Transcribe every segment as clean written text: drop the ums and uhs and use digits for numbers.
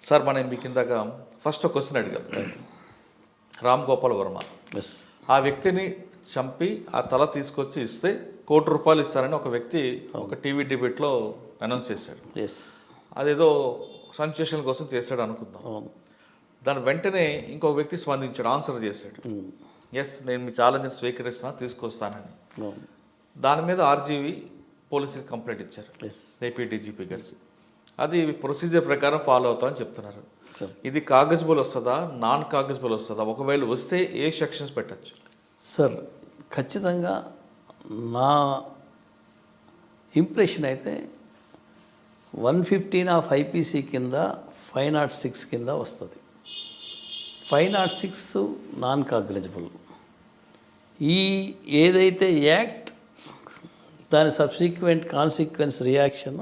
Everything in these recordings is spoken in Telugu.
సార్ మనం మీకు ఇందాక ఫస్ట్ ఒక క్వశ్చన్ అడిగాం. రామ్ గోపాల్ వర్మ ఎస్ ఆ వ్యక్తిని చంపి ఆ తల తీసుకొచ్చి ఇస్తే ₹1,00,00,000 ఇస్తారని ఒక వ్యక్తి ఒక టీవీ డిబేట్లో అనౌన్స్ చేశాడు. ఎస్ అదేదో సెన్సేషన్ కోసం చేశాడు అనుకుందాం. అవును. దాని వెంటనే ఇంకొక వ్యక్తి స్పందించాడు, ఆన్సర్ చేశాడు, ఎస్ నేను మీ ఛాలెంజ్ని స్వీకరిస్తున్నా, తీసుకొస్తానని. అవును. దాని మీద ఆర్జీవి పోలీసులకు కంప్లైంట్ ఇచ్చారు, ఎస్ ఏపీ డీజీపీ కలిసి. అది ప్రొసీజర్ ప్రకారం ఫాలో అవుతామని చెప్తున్నారు. సరే ఇది కాగజబుల్ వస్తుందా, నాన్ కాగజబుల్ వస్తుందా? ఒకవేళ వస్తే ఏ సెక్షన్స్ పెట్టచ్చు? సార్ ఖచ్చితంగా నా ఇంప్రెషన్ అయితే 115 ఆఫ్ ఐపీసీ కింద 506 కింద వస్తుంది. 506 నాన్ కాగ్నిజబుల్. ఈ ఏదైతే యాక్ట్ దాని subsequent consequence reaction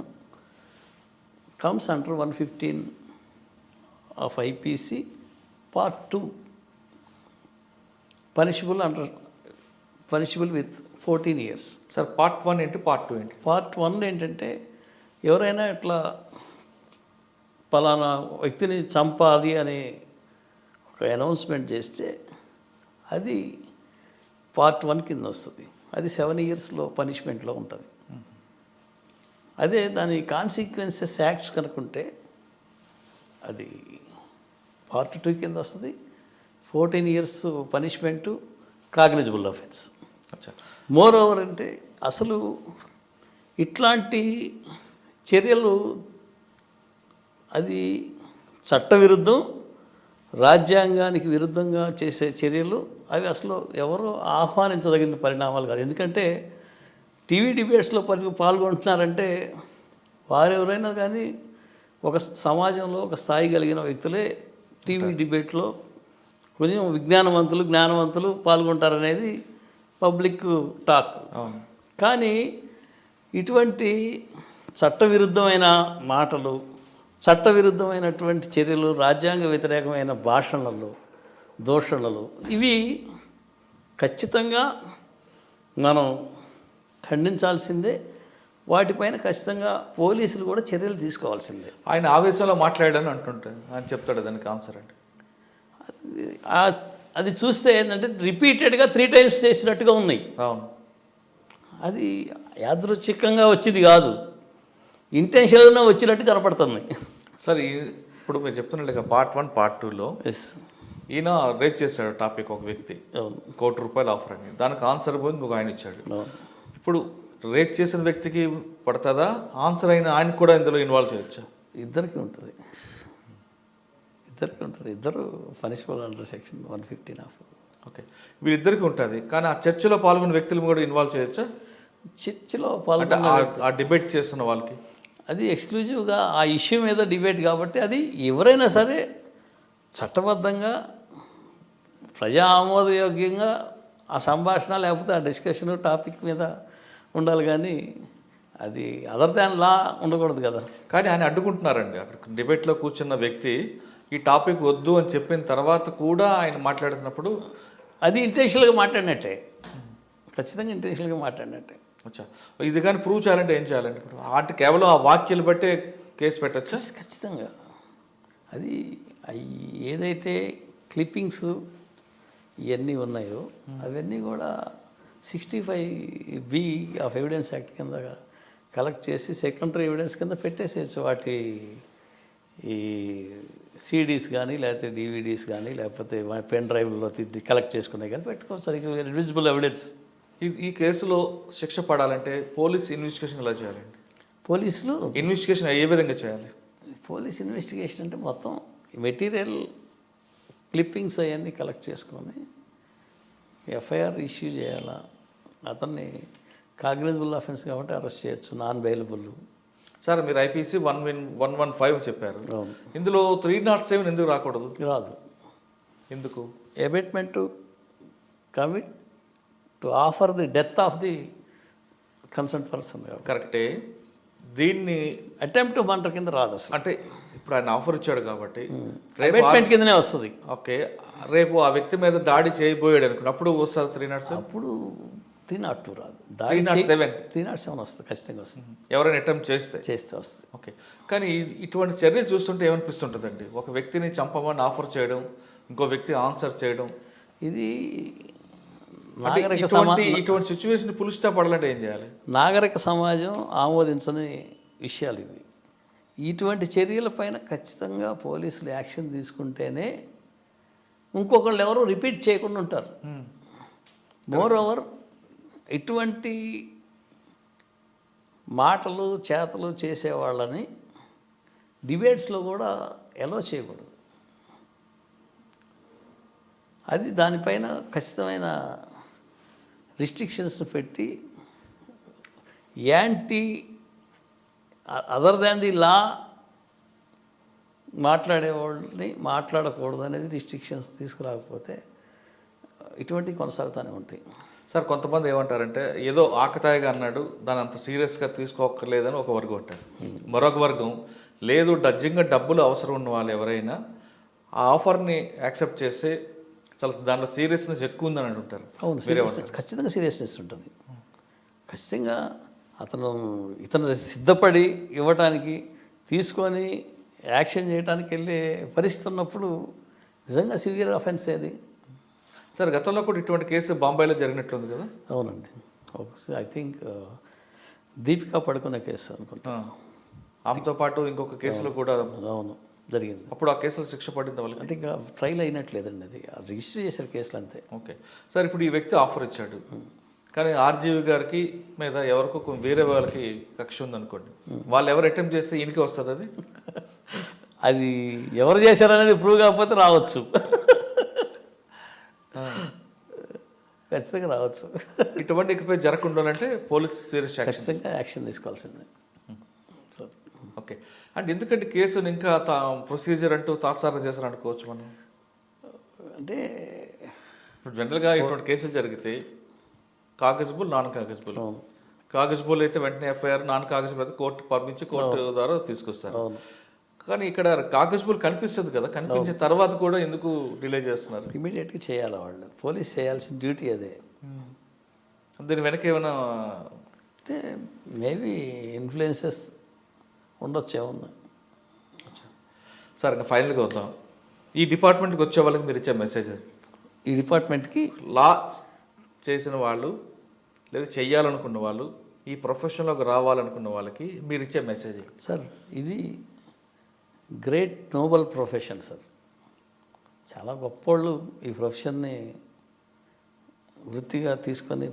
comes under 115 of IPC part 2 punishable with 14 years. Sir part 1 ఏంటి, పార్ట్ 2 ఏంటి? పార్ట్ 1 ఏంటంటే ఎవరైనా ఇట్లా పలానా వ్యక్తిని చంపాలి అనే ఒక అనౌన్స్మెంట్ చేస్తే అది పార్ట్ 1 కింద వస్తుంది. అది 7 yearsలో పనిష్మెంట్లో ఉంటుంది. అదే దాని కాన్సిక్వెన్సెస్ యాక్ట్స్ కనుక్కుంటే అది పార్ట్ 2 కింద వస్తుంది. 14 years punishment, cognizable offence. More over అంటే అసలు ఇట్లాంటి చర్యలు అది చట్టవిరుద్ధం, రాజ్యాంగానికి విరుద్ధంగా చేసే చర్యలు అవి అసలు ఎవరు ఆహ్వానించదగిన పరిణామాలు కాదు. ఎందుకంటే టీవీ డిబేట్స్లో పాల్గొంటున్నారంటే వారెవరైనా కానీ ఒక సమాజంలో ఒక స్థాయి కలిగిన వ్యక్తులే టీవీ డిబేట్లో కొంచెం జ్ఞానవంతులు పాల్గొంటారనేది పబ్లిక్ టాక్. కానీ ఇటువంటి చట్టవిరుద్ధమైన మాటలు, చట్టవిరుద్ధమైనటువంటి చర్యలు, రాజ్యాంగ వ్యతిరేకమైన భాషణలు, దూషణలు ఇవి ఖచ్చితంగా మనం ఖండించాల్సిందే. వాటిపైన ఖచ్చితంగా పోలీసులు కూడా చర్యలు తీసుకోవాల్సిందే. ఆయన ఆవేశంలో మాట్లాడాడని అంటుంటే ఆయన చెప్తాడు దానికి ఆన్సర్ అంటే అది చూస్తే ఏంటంటే రిపీటెడ్గా 3 times చేసినట్టుగా ఉన్నాయి. అవును, అది యాదృచ్ఛికంగా వచ్చింది కాదు, ఇంటెన్షనల్గా వచ్చినట్టు కనపడుతుంది. సార్ ఇప్పుడు మీరు చెప్తున్నట్టుగా పార్ట్ 1 పార్ట్ 2లో ఎస్ ఈయన రేట్ చేశాడు టాపిక్, ఒక వ్యక్తి అవును ₹1,00,00,000 ఆఫర్ అని, దానికి ఆన్సర్ పోయి ఇంకొక ఆయన ఇచ్చాడు. అవును. ఇప్పుడు రేట్ చేసిన వ్యక్తికి పడుతుందా, ఆన్సర్ అయిన ఆయనకు కూడా ఇందులో ఇన్వాల్వ్ చేయొచ్చా? ఇద్దరికి ఉంటుంది. ఇద్దరు punishable under section 115 of. Okay, వీళ్ళిద్దరికి ఉంటుంది. కానీ ఆ చర్చలో పాల్గొన్న వ్యక్తులు కూడా ఇన్వాల్వ్ చేయొచ్చా? చర్చలో అంటే పాల్గొన్న ఆ డిబేట్ చేస్తున్న వాళ్ళకి అది ఎక్స్క్లూజివ్గా ఆ ఇష్యూ మీద డిబేట్ కాబట్టి అది ఎవరైనా సరే చట్టబద్ధంగా ప్రజా ఆమోదయోగ్యంగా ఆ సంభాషణ లేకపోతే ఆ డిస్కషన్ టాపిక్ మీద ఉండాలి. కానీ అది అదర్ దాన్ లా ఉండకూడదు కదా. కానీ ఆయన అడ్డుకుంటున్నారండి. అక్కడ డిబేట్లో కూర్చున్న వ్యక్తి ఈ టాపిక్ వద్దు అని చెప్పిన తర్వాత కూడా ఆయన మాట్లాడుతున్నప్పుడు అది ఇంటెన్షనల్గా మాట్లాడినట్టే, ఖచ్చితంగా ఇంటెన్షనల్గా మాట్లాడినట్టే. వచ్చా ఇది కానీ ప్రూవ్ చేయాలంటే ఏం చేయాలండి? ఇప్పుడు వాటి కేవలం ఆ వాక్యాలు బట్టే కేసు పెట్టచ్చా? ఖచ్చితంగా అది ఏదైతే క్లిప్పింగ్స్ ఇవన్నీ ఉన్నాయో అవన్నీ కూడా 65B ఆఫ్ ఎవిడెన్స్ యాక్ట్ కింద కలెక్ట్ చేసి సెకండరీ ఎవిడెన్స్ కింద పెట్టేసేయచ్చు. వాటి ఈ సీడీస్ కానీ లేకపోతే డివిడీస్ కానీ లేకపోతే పెన్ డ్రైవ్లో కలెక్ట్ చేసుకున్నాయి కానీ పెట్టుకోవచ్చు. అది రివిజిబుల్ ఎవిడెన్స్. ఈ కేసులో శిక్ష పడాలంటే పోలీస్ ఇన్వెస్టిగేషన్ ఎలా చేయాలండి? పోలీసులు ఇన్వెస్టిగేషన్ ఏ విధంగా చేయాలి? పోలీస్ ఇన్వెస్టిగేషన్ అంటే మొత్తం మెటీరియల్ క్లిప్పింగ్స్ అవన్నీ కలెక్ట్ చేసుకొని ఎఫ్ఐఆర్ ఇష్యూ చేయాలా. అతన్ని కాగ్నిజబుల్ అఫెన్స్ కాబట్టి అరెస్ట్ చేయొచ్చు, నాన్ బెయిలబుల్. సార్ మీరు ఐపీసీ 115 చెప్పారు, ఇందులో 307 ఎందుకు రాకూడదు? రాదు. ఎందుకు? Abatement to commit to offer the death of the concern person. కరెక్టే. దీన్ని అటెంప్ట్ టు మర్డర్ కింద రాదు అసలు. అంటే ఇప్పుడు ఆయన ఆఫర్ ఇచ్చాడు కాబట్టి అబేట్మెంట్ కిందనే వస్తుంది. ఓకే, రేపు ఆ వ్యక్తి మీద దాడి చేయబోయాడు అనుకున్నప్పుడు వస్తుంది 307. అప్పుడు 302 రాదు. 307 307 వస్తుంది, ఖచ్చితంగా వస్తుంది, ఎవరైనా అటెంప్ట్ చేస్తే. చేస్తే వస్తుంది. ఓకే. కానీ ఇటువంటి చర్యలు చూస్తుంటే ఏమనిపిస్తుంటుందండి? ఒక వ్యక్తిని చంపమని ఆఫర్ చేయడం, ఇంకో వ్యక్తి ఆన్సర్ చేయడం, ఇది అంటే నాగరిక ఇటువంటి సిచ్యువేషన్ పుల్ స్టాప్ పడాలంటే ఏం చేయాలి? నాగరిక సమాజం ఆమోదించని విషయాలు ఇవి. ఇటువంటి చర్యలపైన ఖచ్చితంగా పోలీసులు యాక్షన్ తీసుకుంటేనే ఇంకొకళ్ళు ఎవరు రిపీట్ చేయకుండా ఉంటారు. మోర్ ఓవర్ ఇటువంటి మాటలు చేతలు చేసేవాళ్ళని డిబేట్స్లో కూడా ఎలో చేయకూడదు. అది దానిపైన ఖచ్చితమైన రిస్ట్రిక్షన్స్ పెట్టి anti other than the law మాట్లాడేవాళ్ళని మాట్లాడకూడదు అనేది రిస్ట్రిక్షన్స్ తీసుకురాకపోతే ఇటువంటివి కొనసాగుతూనే ఉంటాయి. సార్, కొంతమంది ఏమంటారంటే ఏదో ఆకతాయిగా అన్నాడు, దాన్ని అంత సీరియస్గా తీసుకోక్కర్లేదని ఒక వర్గం అంటారు. మరొక వర్గం లేదు, డజ్జింగ్గా డబ్బులు అవసరం ఉన్న వాళ్ళు ఎవరైనా ఆ ఆఫర్ని యాక్సెప్ట్ చేస్తే చాలా దాంట్లో సీరియస్నెస్ ఎక్కువ ఉందని అంటుంటారు. అవును, సీరియస్నెస్ ఖచ్చితంగా సీరియస్నెస్ ఉంటుంది. ఖచ్చితంగా ఇతను సిద్ధపడి ఇవ్వటానికి తీసుకొని యాక్షన్ చేయడానికి వెళ్ళే పరిస్థితి ఉన్నప్పుడు నిజంగా సివియర్ అఫెన్స్ ఏది. సార్, గతంలో కూడా ఇటువంటి కేసు బాంబేలో జరిగినట్లుంది కదా? అవునండి, ఒకసారి ఐ థింక్ దీపికా పడుకునే కేసు అనుకుంటా. ఆమెతో పాటు ఇంకొక కేసులో కూడా అవును జరిగింది. అప్పుడు ఆ కేసులో శిక్ష పడింది వాళ్ళకి? అంటే ఇంకా ట్రైల్ అయినట్లేదండి, అది రిజిస్టర్ చేశారు కేసులు అంతే. ఓకే సార్, ఇప్పుడు ఈ వ్యక్తి ఆఫర్ ఇచ్చాడు, కానీ ఆర్జీవి గారికి మీద ఎవరికో వేరే వాళ్ళకి కక్ష ఉందనుకోండి, వాళ్ళు ఎవరు అటెంప్ట్ చేస్తే ఈయనకి వస్తుంది అది? అది ఎవరు చేశారనేది ప్రూవ్ కాకపోతే రావచ్చు, ఖచ్చితంగా రావచ్చు. ఇటువంటి ఇకపై జరగకుండాలంటే పోలీస్ సీరియస్ ఖచ్చితంగా యాక్షన్ తీసుకోవాల్సిందే. ఓకే. అంటే ఎందుకంటే కేసుని ఇంకా ప్రొసీజర్ అంటూ తాత్సారం చేశారు అనుకోవచ్చు మనం. అంటే ఇప్పుడు జనరల్గా ఇటువంటి కేసులు జరిగితే కాగజబుల్, నాన్ కాగజబుల్. కాగజబుల్ అయితే వెంటనే ఎఫ్ఐఆర్, నాన్ కాగజబుల్ అయితే కోర్టు పంపించి కోర్టు ద్వారా తీసుకొస్తారు. కానీ ఇక్కడ కాగజబుల్ కనిపిస్తుంది కదా, కనిపించిన తర్వాత కూడా ఎందుకు డిలే చేస్తున్నారు? ఇమీడియట్గా చేయాలి వాళ్ళు, పోలీస్ చేయాల్సిన డ్యూటీ అదే. దీని వెనక ఏమైనా అంటే మేబీ ఇన్ఫ్లుయెన్సెస్ ఉండొచ్చు ఏమన్నా. సార్, ఇంకా ఫైనల్గా వద్దాం. ఈ డిపార్ట్మెంట్కి వచ్చే వాళ్ళకి మీరు ఇచ్చే మెసేజ్? ఈ డిపార్ట్మెంట్కి లా చేసిన వాళ్ళు లేదా చెయ్యాలనుకున్న వాళ్ళు, ఈ ప్రొఫెషన్లోకి రావాలనుకున్న వాళ్ళకి మీరు ఇచ్చే మెసేజ్? సార్, ఇది గ్రేట్ నోబల్ ప్రొఫెషన్ సార్. చాలా గొప్పోళ్ళు ఈ ప్రొఫెషన్ని వృత్తిగా తీసుకొని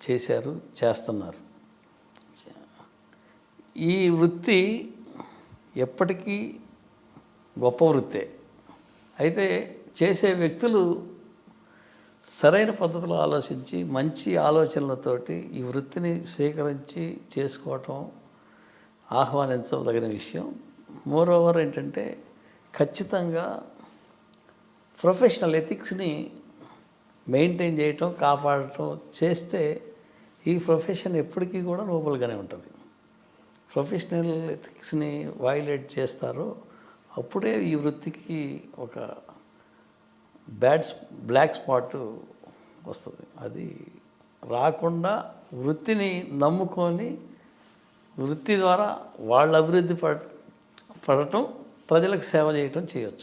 చేశారు, చేస్తున్నారు. ఈ వృత్తి ఎప్పటికీ గొప్ప వృత్తే. అయితే చేసే వ్యక్తులు సరైన పద్ధతిలో ఆలోచించి మంచి ఆలోచనలతోటి ఈ వృత్తిని స్వీకరించి చేసుకోవటం ఆహ్వానించదగిన విషయం. మోర్ ఓవర్ ఏంటంటే ఖచ్చితంగా ప్రొఫెషనల్ ఎథిక్స్ని మెయింటైన్ చేయటం, కాపాడటం చేస్తే ఈ ప్రొఫెషన్ ఎప్పటికీ కూడా నోబల్గానే ఉంటుంది. ప్రొఫెషనల్ ఎథిక్స్ని వైలేట్ చేస్తారో అప్పుడే ఈ వృత్తికి ఒక బ్లాక్ స్పాట్ వస్తుంది. అది రాకుండా వృత్తిని నమ్ముకొని వృత్తి ద్వారా వాళ్ళ అభివృద్ధి పడటం, ప్రజలకు సేవ చేయటం చేయొచ్చు.